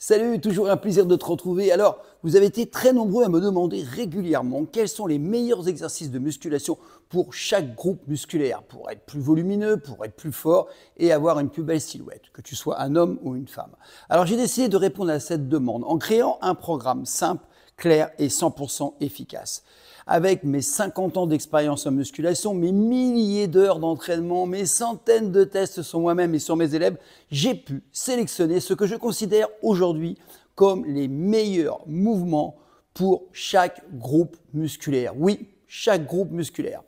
Salut, toujours un plaisir de te retrouver. Alors, vous avez été très nombreux à me demander régulièrement quels sont les meilleurs exercices de musculation pour chaque groupe musculaire, pour être plus volumineux, pour être plus fort et avoir une plus belle silhouette, que tu sois un homme ou une femme. Alors, j'ai décidé de répondre à cette demande en créant un programme simple, clair et 100% efficace. Avec mes 50 ans d'expérience en musculation, mes milliers d'heures d'entraînement, mes centaines de tests sur moi-même et sur mes élèves, j'ai pu sélectionner ce que je considère aujourd'hui comme les meilleurs mouvements pour chaque groupe musculaire. Oui, chaque groupe musculaire.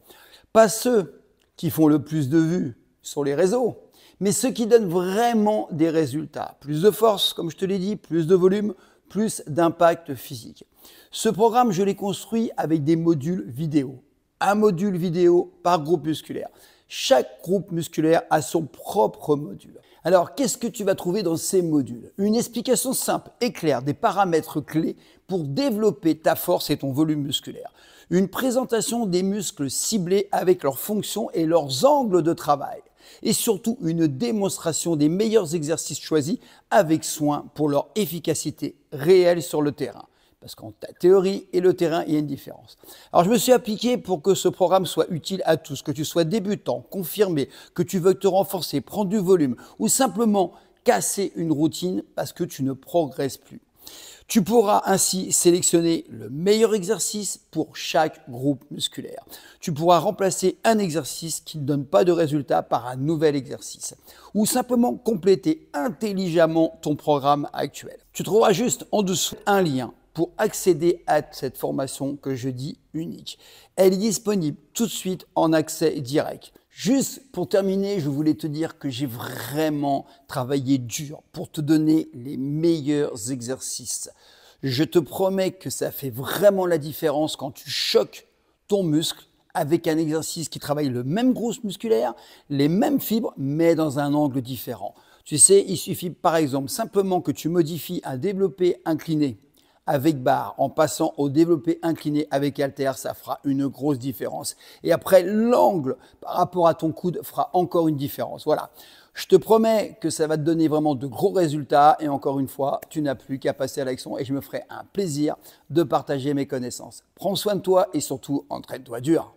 Pas ceux qui font le plus de vues sur les réseaux, mais ceux qui donnent vraiment des résultats. Plus de force, comme je te l'ai dit, plus de volume, plus d'impact physique. Ce programme, je l'ai construit avec des modules vidéo. Un module vidéo par groupe musculaire. Chaque groupe musculaire a son propre module. Alors, qu'est-ce que tu vas trouver dans ces modules? Une explication simple et claire des paramètres clés pour développer ta force et ton volume musculaire. Une présentation des muscles ciblés avec leurs fonctions et leurs angles de travail. Et surtout, une démonstration des meilleurs exercices choisis avec soin pour leur efficacité réelle sur le terrain. Parce qu'entre ta théorie et le terrain, il y a une différence. Alors, je me suis appliqué pour que ce programme soit utile à tous, que tu sois débutant, confirmé, que tu veuilles te renforcer, prendre du volume ou simplement casser une routine parce que tu ne progresses plus. Tu pourras ainsi sélectionner le meilleur exercice pour chaque groupe musculaire. Tu pourras remplacer un exercice qui ne donne pas de résultat par un nouvel exercice ou simplement compléter intelligemment ton programme actuel. Tu trouveras juste en dessous un lien pour accéder à cette formation que je dis unique. Elle est disponible tout de suite en accès direct. Juste pour terminer, je voulais te dire que j'ai vraiment travaillé dur pour te donner les meilleurs exercices. Je te promets que ça fait vraiment la différence quand tu choques ton muscle avec un exercice qui travaille le même groupe musculaire, les mêmes fibres, mais dans un angle différent. Tu sais, il suffit par exemple simplement que tu modifies un développé incliné avec barre, en passant au développé incliné avec haltère, ça fera une grosse différence. Et après, l'angle par rapport à ton coude fera encore une différence. Voilà. Je te promets que ça va te donner vraiment de gros résultats. Et encore une fois, tu n'as plus qu'à passer à l'action et je me ferai un plaisir de partager mes connaissances. Prends soin de toi et surtout, entraîne-toi dur.